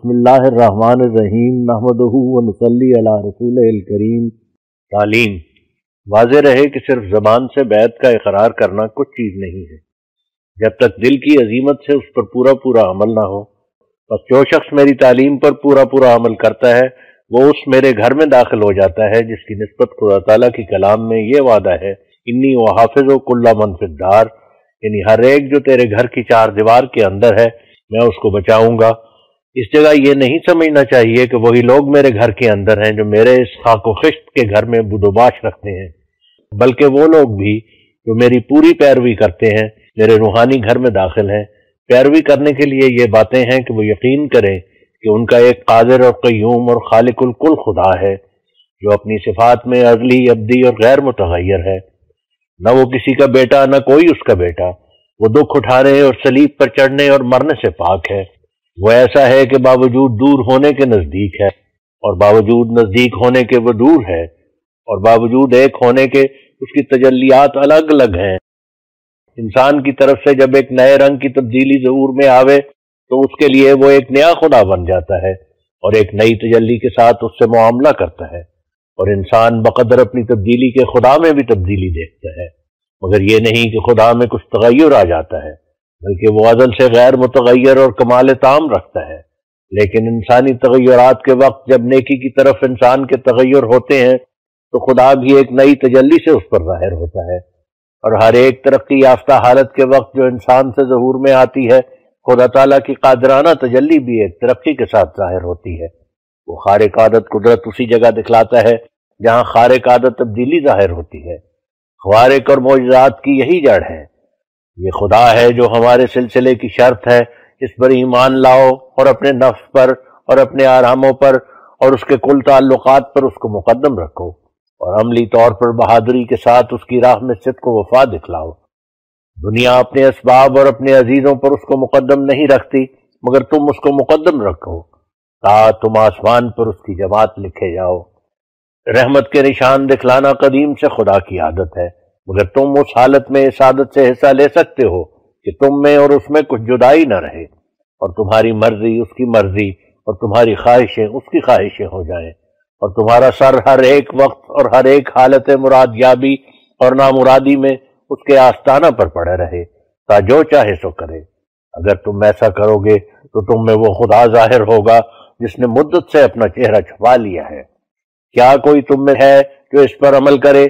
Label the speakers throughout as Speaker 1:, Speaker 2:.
Speaker 1: بسم اللہ الرحمن الرحیم نحمدہ ونصلی علی رسولہ الکریم۔ تعلیم واضح رہے کہ صرف زبان سے بیعت کا اقرار کرنا کچھ چیز نہیں ہے جب تک دل کی عزیمت سے اس پر پورا عمل نہ ہو۔ بس جو شخص میری تعلیم پر پورا عمل کرتا ہے وہ اس میرے گھر میں داخل ہو جاتا ہے جس کی نسبت خدا تعالیٰ کی کلام میں یہ وعدہ ہے، انی وحافظ کل من فی الدار، یعنی ہر ایک جو تیرے گھر کی چار دیوار کے اندر ہے میں اس کو بچاؤں گا۔ اس جگہ یہ نہیں سمجھنا چاہیے کہ وہی لوگ میرے گھر کے اندر ہیں جو میرے اس خاک و خشت کے گھر میں بود و باش رکھتے ہیں، بلکہ وہ لوگ بھی جو میری پوری پیروی کرتے ہیں میرے روحانی گھر میں داخل ہیں۔ پیروی کرنے کے لیے یہ باتیں ہیں کہ وہ یقین کریں کہ ان کا ایک قادر اور قیوم اور خالق الکل خدا ہے جو اپنی صفات میں ازلی، ابدی اور غیر متغیر ہے۔ نہ وہ کسی کا بیٹا نہ کوئی اس کا بیٹا، وہ دکھ اٹھانے اور صلیب پر چڑھنے اور مرنے سے پاک ہے۔ وہ ایسا ہے کہ باوجود دور ہونے کے نزدیک ہے، اور باوجود نزدیک ہونے کے وہ دور ہے، اور باوجود ایک ہونے کے اس کی تجلیات الگ الگ ہیں۔ انسان کی طرف سے جب ایک نئے رنگ کی تبدیلی ظہور میں آوے تو اس کے لیے وہ ایک نیا خدا بن جاتا ہے اور ایک نئی تجلی کے ساتھ اس سے معاملہ کرتا ہے، اور انسان بقدر اپنی تبدیلی کے خدا میں بھی تبدیلی دیکھتا ہے، مگر یہ نہیں کہ خدا میں کچھ تغیر آ جاتا ہے، بلکہ وہ ازل سے غیر متغیر اور کمال تام رکھتا ہے۔ لیکن انسانی تغیرات کے وقت جب نیکی کی طرف انسان کے تغیر ہوتے ہیں تو خدا بھی ایک نئی تجلی سے اس پر ظاہر ہوتا ہے، اور ہر ایک ترقی یافتہ حالت کے وقت جو انسان سے ظہور میں آتی ہے خدا تعالیٰ کی قادرانہ تجلی بھی ایک ترقی کے ساتھ ظاہر ہوتی ہے۔ وہ خارق عادت قدرت اسی جگہ دکھلاتا ہے جہاں خارق عادت تبدیلی ظاہر ہوتی ہے۔ خوارق اور معجزات کی یہی جڑ ہے۔ یہ خدا ہے جو ہمارے سلسلے کی شرط ہے، اس پر ایمان لاؤ اور اپنے نفس پر اور اپنے آراموں پر اور اس کے کل تعلقات پر اس کو مقدم رکھو، اور عملی طور پر بہادری کے ساتھ اس کی راہ میں صدق و وفا دکھلاؤ۔ دنیا اپنے اسباب اور اپنے عزیزوں پر اس کو مقدم نہیں رکھتی، مگر تم اس کو مقدم رکھو تا تم آسمان پر اس کی جماعت لکھے جاؤ۔ رحمت کے نشان دکھلانا قدیم سے خدا کی عادت ہے، مگر تم اس حالت میں اس عادت سے حصہ لے سکتے ہو کہ تم میں اور اس میں کچھ جدائی نہ رہے، اور تمہاری مرضی اس کی مرضی اور تمہاری خواہشیں اس کی خواہشیں ہو جائیں، اور تمہارا سر ہر ایک وقت اور ہر ایک حالت مراد یابی اور نامرادی میں اس کے آستانہ پر پڑے رہے تا جو چاہے سو کرے۔ اگر تم ایسا کرو گے تو تم میں وہ خدا ظاہر ہوگا جس نے مدت سے اپنا چہرہ چھپا لیا ہے۔ کیا کوئی تم میں ہے جو اس پر عمل کرے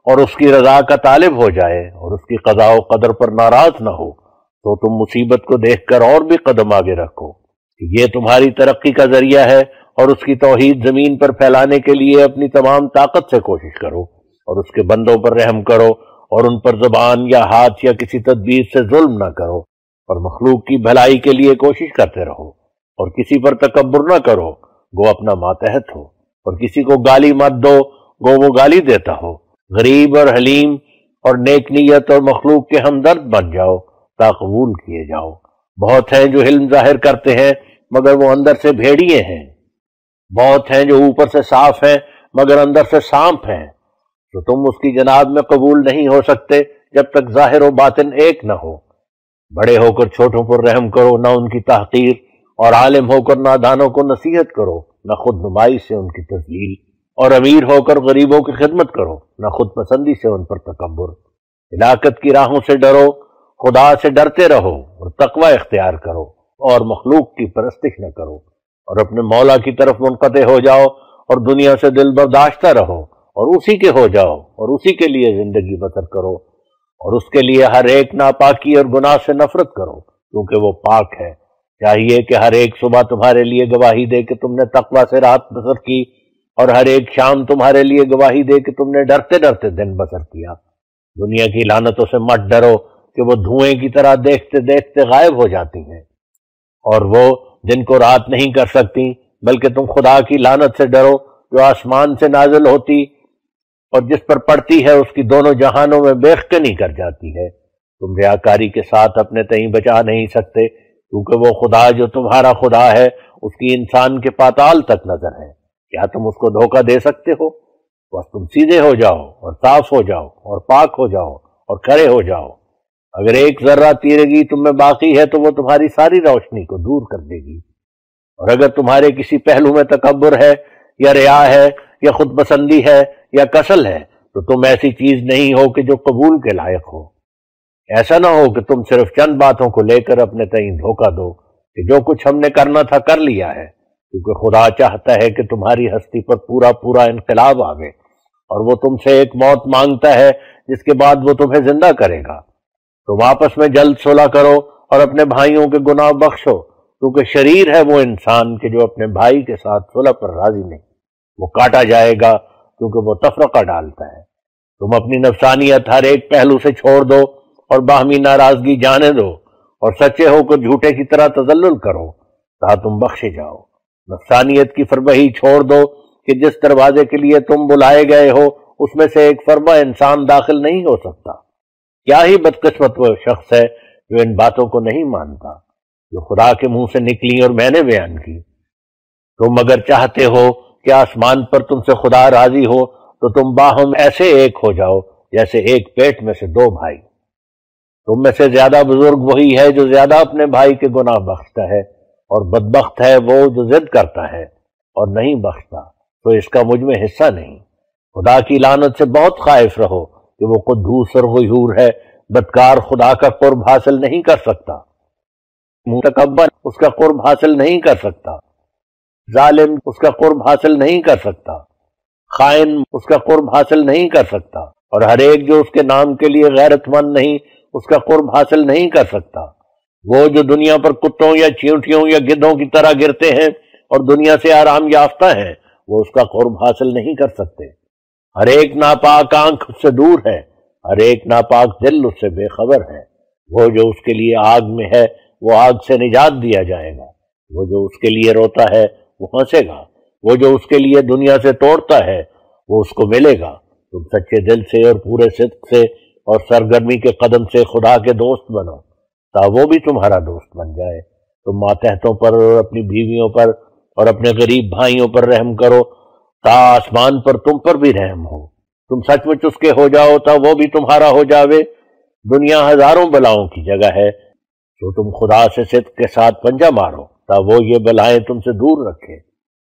Speaker 1: اور اس کی رضا کا طالب ہو جائے اور اس کی قضاء و قدر پر ناراض نہ ہو؟ تو تم مصیبت کو دیکھ کر اور بھی قدم آگے رکھو کہ یہ تمہاری ترقی کا ذریعہ ہے، اور اس کی توحید زمین پر پھیلانے کے لیے اپنی تمام طاقت سے کوشش کرو، اور اس کے بندوں پر رحم کرو، اور ان پر زبان یا ہاتھ یا کسی تدبیر سے ظلم نہ کرو، اور مخلوق کی بھلائی کے لیے کوشش کرتے رہو، اور کسی پر تکبر نہ کرو گو اپنا ماتحت ہو، اور کسی کو گالی مت دو گو وہ گالی دیتا ہو۔ غریب اور حلیم اور نیک نیت اور مخلوق کے ہمدرد بن جاؤ تا قبول کیے جاؤ۔ بہت ہیں جو علم ظاہر کرتے ہیں مگر وہ اندر سے بھیڑیے ہیں، بہت ہیں جو اوپر سے صاف ہیں مگر اندر سے سانپ ہیں، تو تم اس کی جناب میں قبول نہیں ہو سکتے جب تک ظاہر و باطن ایک نہ ہو۔ بڑے ہو کر چھوٹوں پر رحم کرو، نہ ان کی تحقیر، اور عالم ہو کر نادانوں کو نصیحت کرو، نہ خود نمائی سے ان کی تذلیل، اور امیر ہو کر غریبوں کی خدمت کرو، نہ خود پسندی سے ان پر تکبر۔ ہلاکت کی راہوں سے ڈرو، خدا سے ڈرتے رہو اور تقوی اختیار کرو، اور مخلوق کی پرستش نہ کرو، اور اپنے مولا کی طرف منقطع ہو جاؤ اور دنیا سے دل برداشتہ رہو، اور اسی کے ہو جاؤ اور اسی کے لیے زندگی بسر کرو، اور اس کے لیے ہر ایک ناپاکی اور گناہ سے نفرت کرو کیونکہ وہ پاک ہے۔ چاہیے کہ ہر ایک صبح تمہارے لیے گواہی دے کہ تم نے تقوی سے رات بسر کی، اور ہر ایک شام تمہارے لیے گواہی دے کہ تم نے ڈرتے ڈرتے دن بسر کیا۔ دنیا کی لعنتوں سے مت ڈرو کہ وہ دھوئیں کی طرح دیکھتے دیکھتے غائب ہو جاتی ہیں، اور وہ دن کو رات نہیں کر سکتی، بلکہ تم خدا کی لعنت سے ڈرو جو آسمان سے نازل ہوتی اور جس پر پڑتی ہے اس کی دونوں جہانوں میں بیخکنی کر جاتی ہے۔ تم ریاکاری کے ساتھ اپنے تئیں بچا نہیں سکتے، کیونکہ وہ خدا جو تمہارا خدا ہے اس کی انسان کے پاتال تک نظر ہے۔ کیا تم اس کو دھوکہ دے سکتے ہو؟ بس تم سیدھے ہو جاؤ اور صاف ہو جاؤ اور پاک ہو جاؤ اور کھڑے ہو جاؤ۔ اگر ایک ذرہ تیرگی تم میں باقی ہے تو وہ تمہاری ساری روشنی کو دور کر دے گی۔ اور اگر تمہارے کسی پہلو میں تکبر ہے یا ریا ہے یا خود پسندی ہے یا کسل ہے تو تم ایسی چیز نہیں ہو کہ جو قبول کے لائق ہو۔ ایسا نہ ہو کہ تم صرف چند باتوں کو لے کر اپنے تئیں دھوکہ دو کہ جو کچھ ہم نے کرنا تھا کر لیا ہے، کیونکہ خدا چاہتا ہے کہ تمہاری ہستی پر پورا انقلاب آوے، اور وہ تم سے ایک موت مانگتا ہے جس کے بعد وہ تمہیں زندہ کرے گا۔ تم آپس میں جلد صلح کرو اور اپنے بھائیوں کے گناہ بخشو، کیونکہ شریر ہے وہ انسان کہ جو اپنے بھائی کے ساتھ صلح پر راضی نہیں، وہ کاٹا جائے گا کیونکہ وہ تفرقہ ڈالتا ہے۔ تم اپنی نفسانیت ہر ایک پہلو سے چھوڑ دو اور باہمی ناراضگی جانے دو، اور سچے ہو کر جھوٹے کی طرح تذلل کرو تا تم بخشے جاؤ۔ نفسانیت کی فربہی چھوڑ دو کہ جس دروازے کے لیے تم بلائے گئے ہو اس میں سے ایک فربہ انسان داخل نہیں ہو سکتا۔ کیا ہی بدقسمت وہ شخص ہے جو ان باتوں کو نہیں مانتا جو خدا کے منہ سے نکلی اور میں نے بیان کی۔ تم اگر چاہتے ہو کہ آسمان پر تم سے خدا راضی ہو تو تم باہم ایسے ایک ہو جاؤ جیسے ایک پیٹ میں سے دو بھائی۔ تم میں سے زیادہ بزرگ وہی ہے جو زیادہ اپنے بھائی کے گناہ بخشتا ہے، اور بدبخت ہے وہ جو ضد کرتا ہے اور نہیں بخشتا، تو اس کا مجھ میں حصہ نہیں۔ خدا کی لعنت سے بہت خائف رہو کہ وہ قدوس اور غیور ہے، بدکار خدا کا قرب حاصل نہیں کر سکتا، متکبر اس کا قرب حاصل نہیں کر سکتا، ظالم اس کا قرب حاصل نہیں کر سکتا، خائن اس کا قرب حاصل نہیں کر سکتا، اور ہر ایک جو اس کے نام کے لیے غیرت مند نہیں اس کا قرب حاصل نہیں کر سکتا۔ وہ جو دنیا پر کتوں یا چیونٹیوں یا گدھوں کی طرح گرتے ہیں اور دنیا سے آرام یافتہ ہیں، وہ اس کا قرب حاصل نہیں کر سکتے۔ ہر ایک ناپاک آنکھ اس سے دور ہے، ہر ایک ناپاک دل اس سے بے خبر ہے۔ وہ جو اس کے لیے آگ میں ہے وہ آگ سے نجات دیا جائے گا، وہ جو اس کے لیے روتا ہے وہ ہنسے گا، وہ جو اس کے لیے دنیا سے توڑتا ہے وہ اس کو ملے گا۔ تم سچے دل سے اور پورے صدق سے اور سرگرمی کے قدم سے خدا کے دوست بنو تا وہ بھی تمہارا دوست بن جائے۔ تم ماتحتوں پر اور اپنی بیویوں پر اور اپنے غریب بھائیوں پر رحم کرو تا آسمان پر تم پر بھی رحم ہو۔ تم سچ مچ اس کے ہو جاؤ تا وہ بھی تمہارا ہو جاوے۔ دنیا ہزاروں بلاؤں کی جگہ ہے، جو تم خدا سے صدق کے ساتھ پنجہ مارو تا وہ یہ بلائیں تم سے دور رکھے۔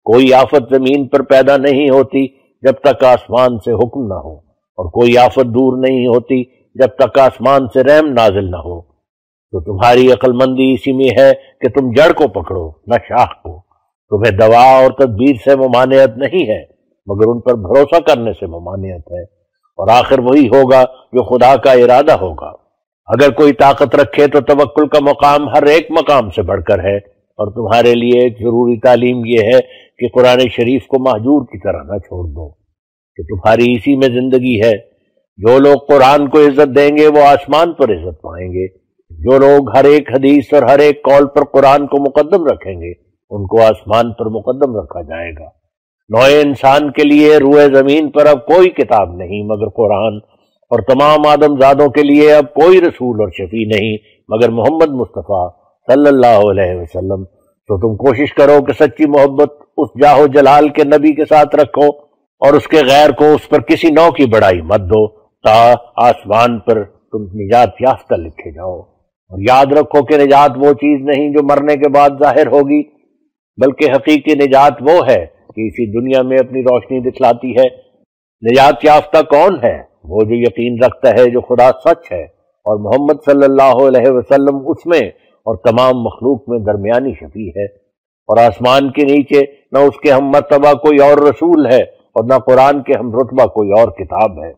Speaker 1: کوئی آفت زمین پر پیدا نہیں ہوتی جب تک آسمان سے حکم نہ ہو، اور کوئی آفت دور نہیں ہوتی جب تک آسمان سے رحم نازل نہ ہو۔ تو تمہاری عقل مندی اسی میں ہے کہ تم جڑ کو پکڑو نہ شاخ کو۔ تمہیں دوا اور تدبیر سے ممانعت نہیں ہے مگر ان پر بھروسہ کرنے سے ممانعت ہے، اور آخر وہی ہوگا جو خدا کا ارادہ ہوگا۔ اگر کوئی طاقت رکھے تو توکل کا مقام ہر ایک مقام سے بڑھ کر ہے، اور تمہارے لیے ایک ضروری تعلیم یہ ہے کہ قرآن شریف کو مہجور کی طرح نہ چھوڑ دو کہ تمہاری اسی میں زندگی ہے۔ جو لوگ قرآن کو عزت دیں گے وہ آسمان پر عزت پائیں گے، جو لوگ ہر ایک حدیث اور ہر ایک قول پر قرآن کو مقدم رکھیں گے ان کو آسمان پر مقدم رکھا جائے گا۔ نوع انسان کے لیے روئے زمین پر اب کوئی کتاب نہیں مگر قرآن، اور تمام آدم زادوں کے لیے اب کوئی رسول اور شفیع نہیں مگر محمد مصطفیٰ صلی اللہ علیہ وسلم۔ تو تم کوشش کرو کہ سچی محبت اس جاہ و جلال کے نبی کے ساتھ رکھو، اور اس کے غیر کو اس پر کسی نوع کی بڑائی مت دو تا آسمان پر تم نجات یافتہ لکھے جاؤ۔ اور یاد رکھو کہ نجات وہ چیز نہیں جو مرنے کے بعد ظاہر ہوگی، بلکہ حقیقی نجات وہ ہے کہ اسی دنیا میں اپنی روشنی دکھلاتی ہے۔ نجات یافتہ کون ہے؟ وہ جو یقین رکھتا ہے جو خدا سچ ہے اور محمد صلی اللہ علیہ وسلم اس میں اور تمام مخلوق میں درمیانی شفیع ہے، اور آسمان کے نیچے نہ اس کے ہم مرتبہ کوئی اور رسول ہے اور نہ قرآن کے ہم رتبہ کوئی اور کتاب ہے۔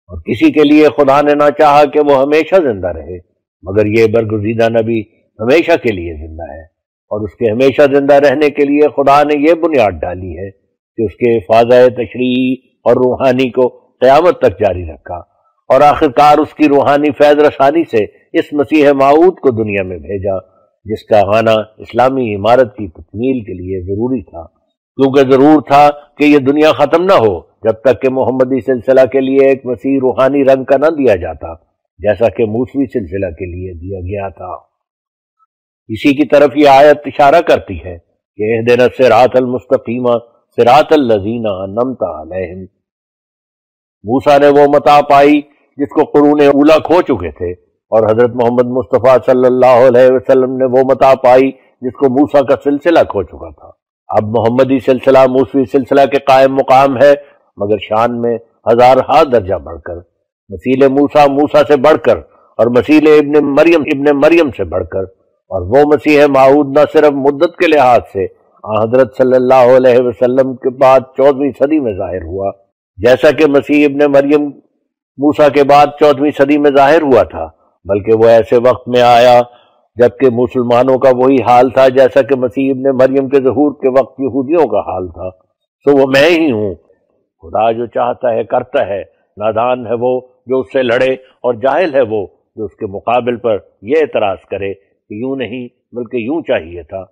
Speaker 1: اور کسی کے لیے خدا نے نہ چاہا کہ وہ ہمیشہ زندہ رہے مگر یہ برگزیدہ نبی ہمیشہ کے لیے زندہ ہے، اور اس کے ہمیشہ زندہ رہنے کے لیے خدا نے یہ بنیاد ڈالی ہے کہ اس کے فاضہ تشریعی اور روحانی کو قیامت تک جاری رکھا، اور آخرکار اس کی روحانی فیض رسانی سے اس مسیح موعود کو دنیا میں بھیجا جس کا آنا اسلامی عمارت کی تکمیل کے لیے ضروری تھا، کیونکہ ضرور تھا کہ یہ دنیا ختم نہ ہو جب تک کہ محمدی سلسلہ کے لیے ایک مسیح روحانی رنگ کا نہ دیا جاتا جیسا کہ موسوی سلسلہ کے لیے دیا گیا تھا۔ اسی کی طرف یہ آیت اشارہ کرتی ہے کہ اہدنا الصراط المستقیم صراط الذین انعمت علیہم۔ موسیٰ نے وہ متاع پائی جس کو قرون اولیٰ کھو چکے تھے، اور حضرت محمد مصطفیٰ صلی اللہ علیہ وسلم نے وہ متاع پائی جس کو موسیٰ کا سلسلہ کھو چکا تھا۔ اب محمدی سلسلہ موسوی سلسلہ کے قائم مقام ہے، مگر شان میں ہزارہا درجہ بڑھ کر، مسیل موسیٰ موسیٰ سے بڑھ کر، اور مسیل ابن مریم سے بڑھ کر، اور وہ مسیح موعود نہ صرف مدت کے لحاظ سے حضرت صلی اللہ علیہ وسلم کے بعد 14ویں صدی میں ظاہر ہوا، جیسا کہ مسیح ابن مریم موسیٰ کے بعد 14ویں صدی میں ظاہر ہوا تھا، بلکہ وہ ایسے وقت میں آیا جبکہ مسلمانوں کا وہی حال تھا جیسا کہ مسیح ابن مریم کے ظہور کے وقت یہودیوں کا حال تھا۔ تو وہ میں ہی ہوں، خدا جو چاہتا ہے کرتا ہے، نادان ہے وہ جو اس سے لڑے، اور جاہل ہے وہ جو اس کے مقابل پر یہ اعتراض کرے کہ یوں نہیں بلکہ یوں چاہیے تھا۔